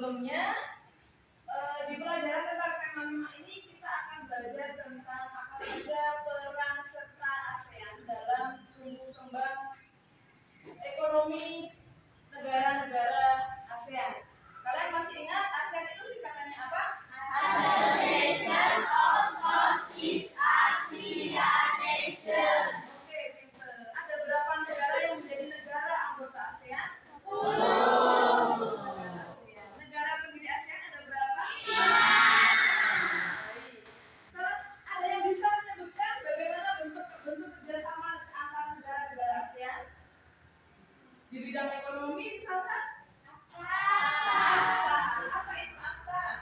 Sebelumnya di pelajaran tentang tema 5 ini kita akan belajar tentang apa saja peran serta ASEAN dalam tumbuh kembang ekonomi negara-negara ASEAN. Kalian masih ingat ASEAN itu singkatannya apa? Association of Southeast Asian Nations. Oke, pinter. Ada berapa negara yang menjadi negara anggota ASEAN? 10. Negara pendiri ASEAN ada berapa? 5. Ada yang bisa menyebutkan bagaimana bentuk kerjasama antara negara-negara ASEAN? Di bidang ekonomi misalkan? Apa itu AFTA?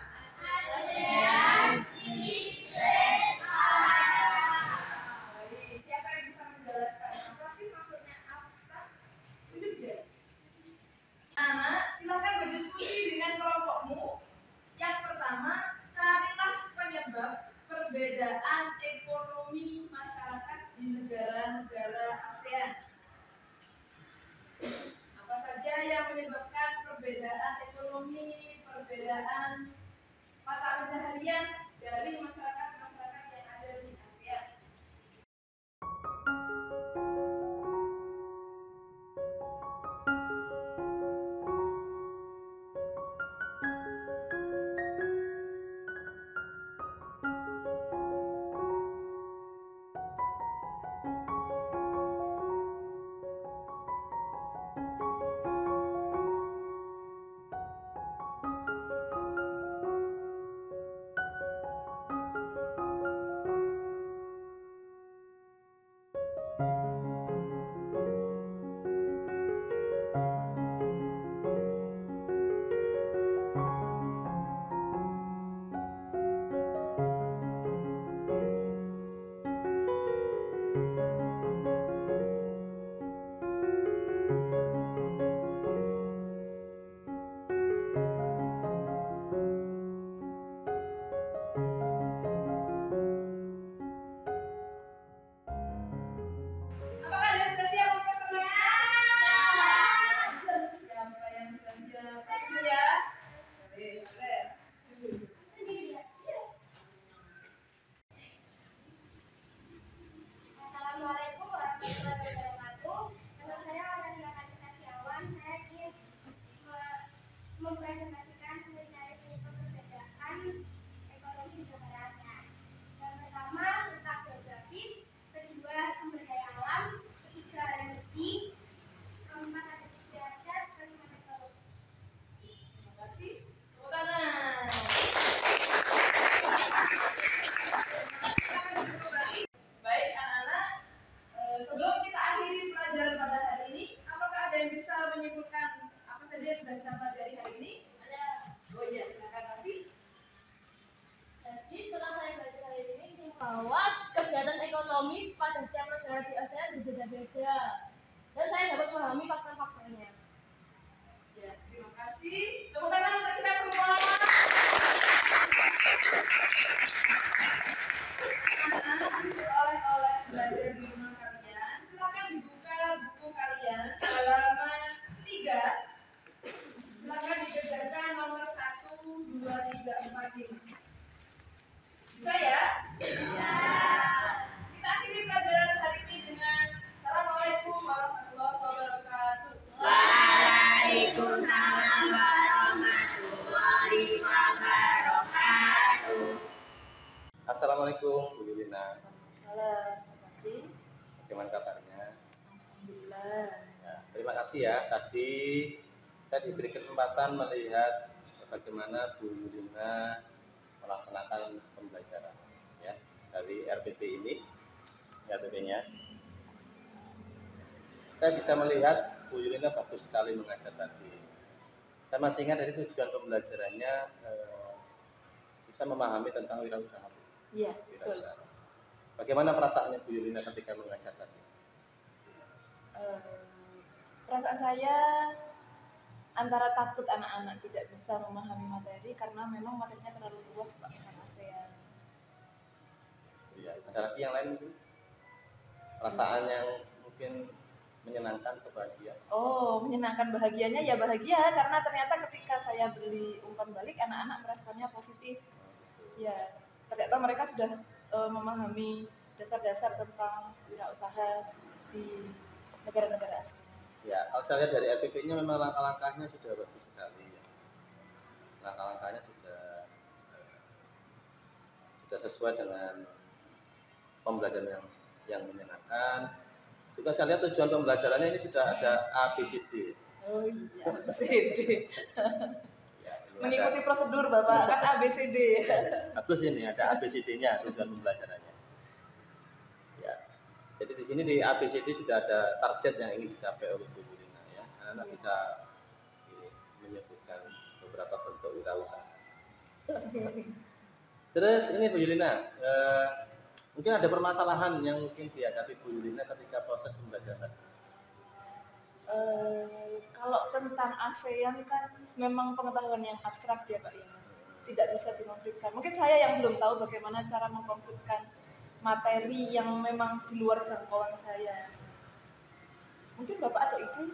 ASEAN Free Trade Area. Siapa yang bisa menjelaskan apa sih maksudnya AFTA? Itu dia. Anak, silakan berdiskusi dengan kelompokmu. Yang pertama, carilah penyebab perbedaan ekonomi masyarakat di negara-negara ASEAN. Apa saja yang menyebabkan perbedaan ekonomi, perbedaan mata pencaharian dari masyarakat-masyarakat yang ada di ASEAN? Apakah yang sudah siap untuk presentasi? Siapa yang sudah siap? Thank you ya. Assalamualaikum warahmatullahi wabarakatuh. Nama saya Wadania Setiawan. Saya ingin mempresentasikan mengenai perbedaan ekonomi di negara ASEAN. Yang pertama, letak geografis, kedua, sumber daya alam, ketiga, energi, keempat, ada istiadat, kelima, teknologi. Terima kasih. Tepuk tangan. Baik anak-anak, sebelum kita akhiri pelajaran pada hari ini, apakah ada yang bisa menyimpulkan apa saja yang sudah kita pelajari hari ini? Ada. Oh iya, silakan Raffi. Jadi setelah saya belajar hari ini bahwa kegiatan ekonomi pada setiap negara di ASEAN berbeda-beda, dan saya dapat memahami fakta-faktanya. Ya, terima kasih. Tepuk tangan untuk kita semua. Anak-anak oleh belajar di rumah kalian, silakan dibuka buku kalian halaman 3. Silakan dikerjakan nomor 1, 2, 3, 4, 5. Bisa ya? Bisa. Kita akhiri pelajaran hari ini dengan Assalamualaikum warahmatullahi wabarakatuh. Waalaikumsalam warahmatullahi wabarakatuh. Assalamualaikum Bu Yulina. Salam, Pak. Bagaimana kabarnya? Alhamdulillah. Ya, terima kasih ya. Tadi saya diberi kesempatan melihat bagaimana Bu Yulina melaksanakan pembelajaran ya dari RPP ini, RPP-nya. Saya bisa melihat Bu Yulina bagus sekali mengajar tadi. Saya masih ingat dari tujuan pembelajarannya bisa memahami tentang wirausaha. Iya, betul. Bagaimana perasaannya Bu Yulina ketika mengajar tadi? Perasaan saya antara takut anak-anak tidak bisa memahami materi karena memang materinya terlalu luas Pak dengan ASEAN. Iya, ada lagi yang lain mungkin? Perasaan yang mungkin menyenangkan atau bahagia? Oh, menyenangkan, bahagianya ya bahagia karena ternyata ketika saya beli umpan balik anak-anak meresponnya positif. Ya, ternyata mereka sudah memahami dasar-dasar tentang wirausaha di negara-negara asing. Ya, kalau saya lihat dari RPP-nya memang langkah-langkahnya sudah bagus sekali ya. Langkah-langkahnya sudah sesuai dengan pembelajaran yang menyenangkan. Juga saya lihat tujuan pembelajarannya ini sudah ada ABCD. Oh iya, ABCD. Ya, Mengikuti prosedur Bapak, kan ABCD. Bagus ini ada ABCD-nya tujuan pembelajarannya. Ya. Jadi di sini di ABCD sudah ada target yang ingin dicapai oleh Bu Yulina ya. Anak bisa menyebutkan beberapa bentuk wirausaha. Terus ini Bu Yulina, mungkin ada permasalahan yang mungkin dihadapi Bu Yulina ketika proses pembelajaran. Kalau tentang ASEAN kan memang pengetahuan yang abstrak ya Pak ya, tidak bisa dikonflikkan. Mungkin saya yang belum tahu bagaimana cara mengkonflikkan materi yang memang di luar jangkauan saya. Mungkin Bapak ada ide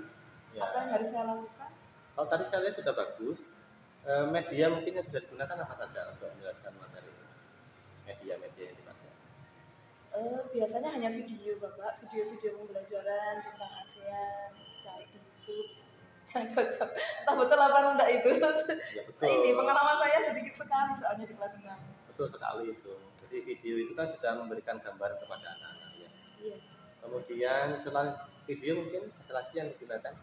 Ya. apa yang harus saya lakukan? Kalau tadi saya lihat sudah bagus, media mungkin yang sudah digunakan apa saja untuk menjelaskan materi ini? Media-media yang dipakai. Biasanya hanya video Bapak, video-video pembelajaran tentang ASEAN, cari di YouTube yang cocok. Entah betul apa enggak itu. Ya, betul. Ini pengalaman saya sedikit sekali soalnya di kelas 6. Betul sekali itu. Jadi video itu kan sudah memberikan gambaran kepada anak-anak ya. Iya. Kemudian selain video mungkin ada lagi yang digunakan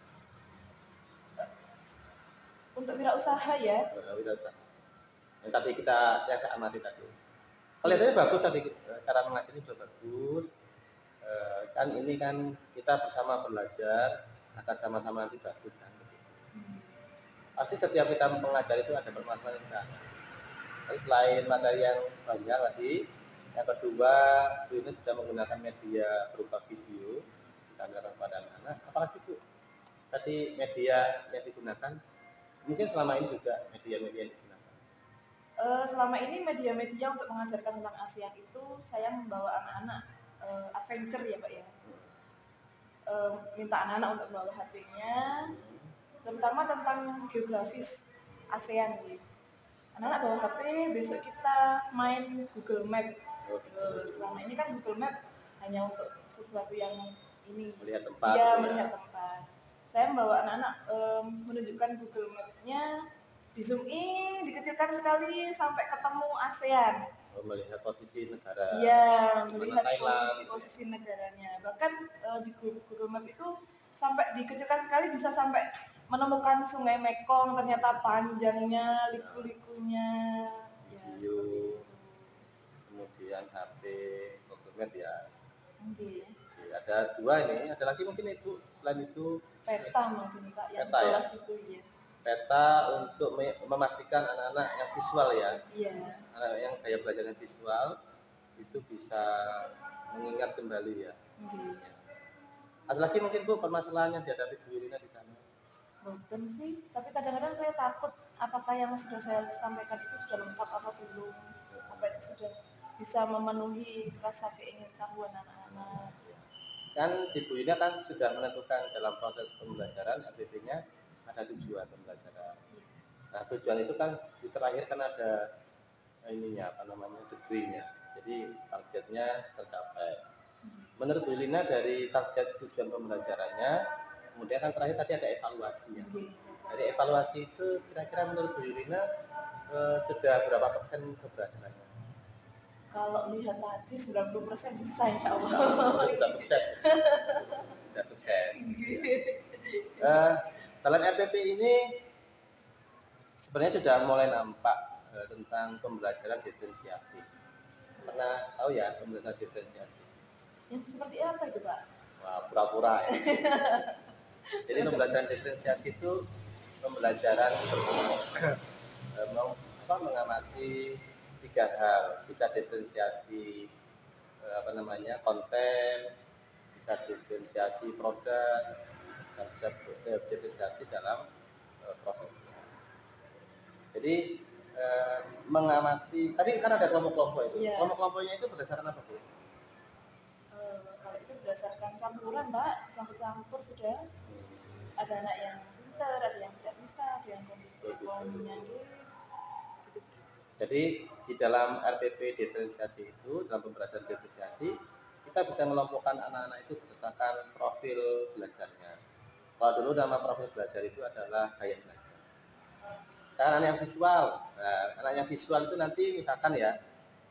Untuk wirausaha ya. wirausaha. Yang tadi yang saya amati tadi. Kelihatannya bagus tadi, cara mengajarnya juga bagus. Kan ini kan kita bersama belajar akan sama-sama nanti bagus kan. Pasti setiap kita mengajar itu ada permasalahan kita. Tapi selain materi yang banyak tadi, yang kedua ini sudah menggunakan media berupa video ditampilkan kepada anak-anak. Apalagi Bu, tadi media yang digunakan mungkin selama ini juga media-media yang digunakan. Selama ini media-media untuk mengajarkan tentang ASEAN itu saya membawa anak-anak adventure ya Pak ya. Minta anak-anak untuk membawa HP-nya, terutama tentang geografis ASEAN gitu. Anak-anak bawa HP, besok kita main Google Map. Selama ini kan Google Map hanya untuk sesuatu yang ini, melihat tempat. Iya, melihat tempat. Saya membawa anak-anak menunjukkan Google Map-nya, di zoom in, dikecilkan sekali sampai ketemu ASEAN. Melihat posisi negara. Iya, melihat posisi negaranya. Bahkan di Google Map itu sampai dikecilkan sekali bisa sampai menemukan Sungai Mekong, ternyata panjangnya, liku-likunya. Video, ya, kemudian HP, Google Map ya. Okay. Ada dua ini, ada lagi mungkin Ibu selain itu peta mungkin Pak yang peta, ya? Itu ya. Peta untuk memastikan anak-anak yang visual ya. Iya. Anak yang gaya belajar yang visual itu bisa mengingat kembali ya. Okay. Ada lagi mungkin Bu permasalahan yang dihadapi Bu Yulina di sana? Bukan sih, tapi kadang-kadang saya takut apakah yang sudah saya sampaikan itu sudah lengkap apa belum, apa itu sudah bisa memenuhi rasa keingintahuan anak-anak. Kan Ibu Yulina kan sudah menentukan dalam proses pembelajaran RPP-nya ada tujuan pembelajaran. Nah tujuan itu kan di terakhir kan ada ininya apa namanya degree-nya. Jadi targetnya tercapai. Menurut Bu Yulina dari target tujuan pembelajarannya, kemudian kan terakhir tadi ada evaluasi ya. Dari evaluasi itu kira-kira menurut Bu Yulina sudah berapa persen keberhasilannya? Kalau lihat tadi 90% bisa insya Allah. Sudah sukses. Sudah sukses. Dalam RPP ini sebenarnya sudah mulai nampak tentang pembelajaran diferensiasi. Pernah tahu ya pembelajaran diferensiasi? Yang seperti apa itu Pak? Wah, pura-pura ya. Jadi pembelajaran diferensiasi itu pembelajaran mengamati tiga hal, bisa diferensiasi konten, bisa diferensiasi produk, dan bisa diferensiasi dalam prosesnya. Jadi mengamati, tadi kan ada kelompok-kelompok itu. Yeah. Kelompok-kelompoknya itu berdasarkan apa Bu? Kalau itu berdasarkan campuran, Pak, campur-campur sudah. Ada anak yang pintar, ada yang tidak bisa, ada yang kondisi ekonominya gitu. Jadi di dalam RPP diferensiasi itu, dalam pembelajaran diferensiasi, kita bisa mengelompokkan anak-anak itu berdasarkan profil belajarnya. Kalau dulu nama profil belajar itu adalah gaya belajar. Sekarang anak yang visual. Nah, anak yang visual itu nanti misalkan ya,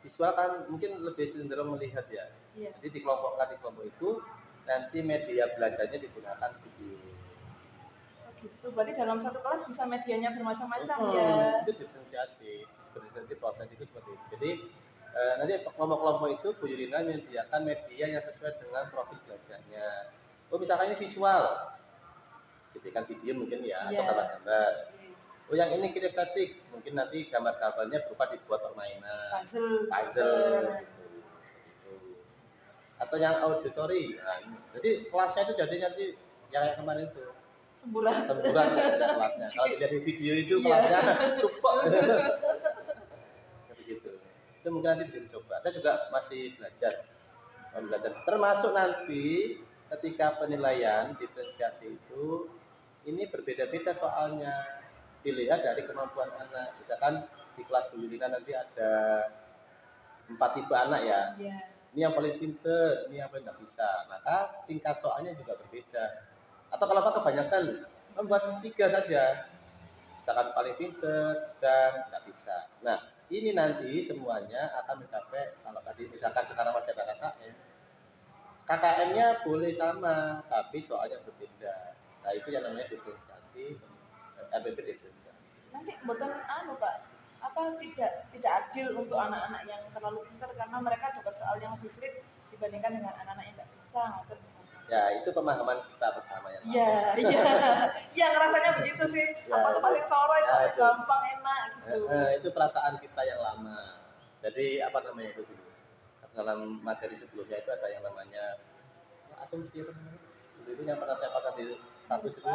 visual kan mungkin lebih cenderung melihat ya. Iya. Jadi dikelompokkan di kelompok itu, nanti media belajarnya digunakan video. Gitu. Berarti dalam satu kelas bisa medianya bermacam-macam ya. Itu diferensiasi proses itu seperti itu. Jadi nanti kelompok-kelompok itu Bu Yulina menyediakan media yang sesuai dengan profil belajarnya. Oh misalkan ini visual, sediakan video mungkin ya, atau gambar-gambar. Oh yang ini kinestetik, mungkin nanti gambar-gambarnya berupa dibuat permainan, puzzle gitu. Atau yang auditory, nah, jadi kelasnya itu jadi nanti yang kemarin itu semburan kelasnya. Kalau dilihat di video itu kelasnya cukup. Begitu. Itu mungkin nanti bisa dicoba. Saya juga masih belajar. Termasuk nanti ketika penilaian diferensiasi itu ini berbeda-beda soalnya. Dilihat dari kemampuan anak. Misalkan di kelas Bu Yulina nanti ada 4 tipe anak ya. Ini yang paling pintar, ini yang paling tidak bisa. Maka tingkat soalnya juga berbeda. Atau kalau kebanyakan membuat 3 saja, misalkan paling pintar dan tidak bisa. Nah ini nanti semuanya akan mencapai, kalau tadi misalkan sekarang masih ada KKM-nya boleh sama tapi soalnya berbeda. Nah itu yang namanya diferensiasi, RPP diferensiasi. Nanti betul Pak, apa tidak adil untuk anak-anak yang terlalu pintar karena mereka dapat soal yang lebih sulit dibandingkan dengan anak-anak yang tidak bisa ngatur misalnya. Ya itu pemahaman kita bersama yang iya yang rasanya begitu sih ya, apa tuh paling sore ya, gampang enak gitu. Itu perasaan kita yang lama. Jadi apa namanya itu dulu dalam materi sebelumnya itu ada yang namanya asumsi itu yang pernah saya pasang di status itu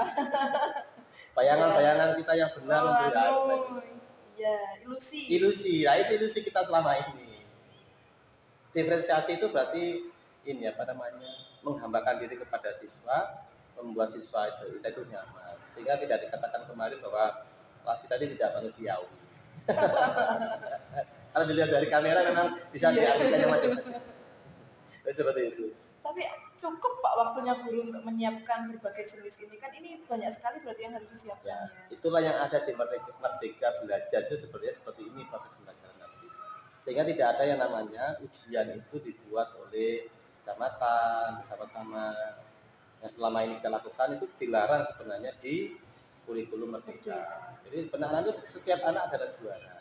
bayangan kita yang benar ilusi. Nah itu ilusi kita selama ini. Diferensiasi itu berarti ini apa namanya menghambakan diri kepada siswa, membuat siswa itu nyaman, sehingga tidak dikatakan kemarin bahwa kelas kita ini tidak manusiawi. Kalau dilihat dari kamera memang bisa dialihkan yang macam-macam. Seperti itu. Tapi cukup Pak waktunya guru untuk menyiapkan berbagai jenis ini, kan ini banyak sekali berarti yang harus disiapkan. Ya. Itulah yang ada di Merdeka Belajar itu seperti ini proses pembelajaran nanti. Sehingga tidak ada yang namanya ujian itu dibuat oleh kecamatan bersama-sama. Yang selama ini kita lakukan itu dilarang sebenarnya di kurikulum Merdeka. Jadi benar itu setiap anak adalah juara.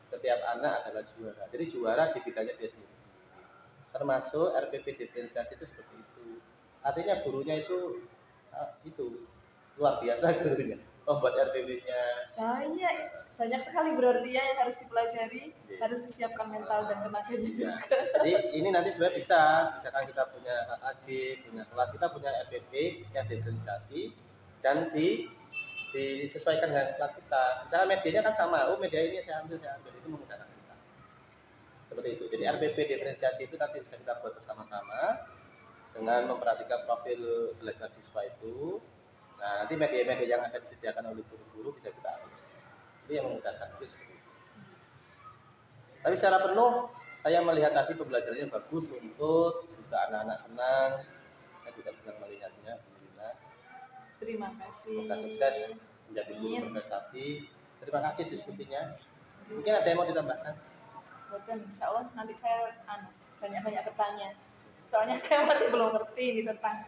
Setiap anak adalah juara. Jadi juara di bidangnya dia sendiri. Termasuk RPP diferensiasi itu seperti itu. Artinya gurunya itu luar biasa gurunya. Membuat RPP-nya banyak sekali berarti ya yang harus dipelajari, harus disiapkan mental dan tenaganya juga. Jadi ini nanti sebenarnya bisa, misalkan kita punya adik, punya kelas, kita punya RPP yang diferensiasi dan disesuaikan dengan kelas kita. Misalnya medianya kan sama, media ini saya ambil itu memudahkan kita. Seperti itu. Jadi RPP diferensiasi itu nanti bisa kita buat bersama-sama dengan memperhatikan profil belajar siswa itu. Nah, nanti media-media yang akan disediakan oleh guru-guru bisa kita hapus. Itu yang memudahkan itu seperti itu. Tapi secara penuh saya melihat tadi pembelajarannya bagus untuk juga anak-anak senang. Saya juga senang melihatnya. Alhamdulillah. Terima kasih. Semoga sukses menjadi guru berprestasi. Terima kasih diskusinya. Mungkin ada yang mau ditambahkan? Betul, insya Allah nanti saya banyak-banyak bertanya. Soalnya saya masih belum ngerti nih tentang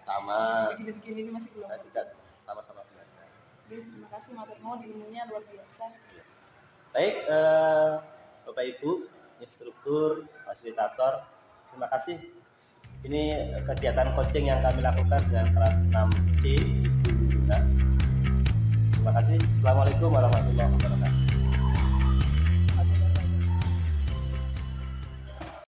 begini-begini ini masih belum. Saya juga sama-sama belajar. Terima kasih Matur Nuwun, ilmunya luar biasa. Baik, Bapak Ibu, instruktur, fasilitator, terima kasih. Ini kegiatan coaching yang kami lakukan dengan kelas 6C. Terima kasih. Assalamualaikum warahmatullahi wabarakatuh.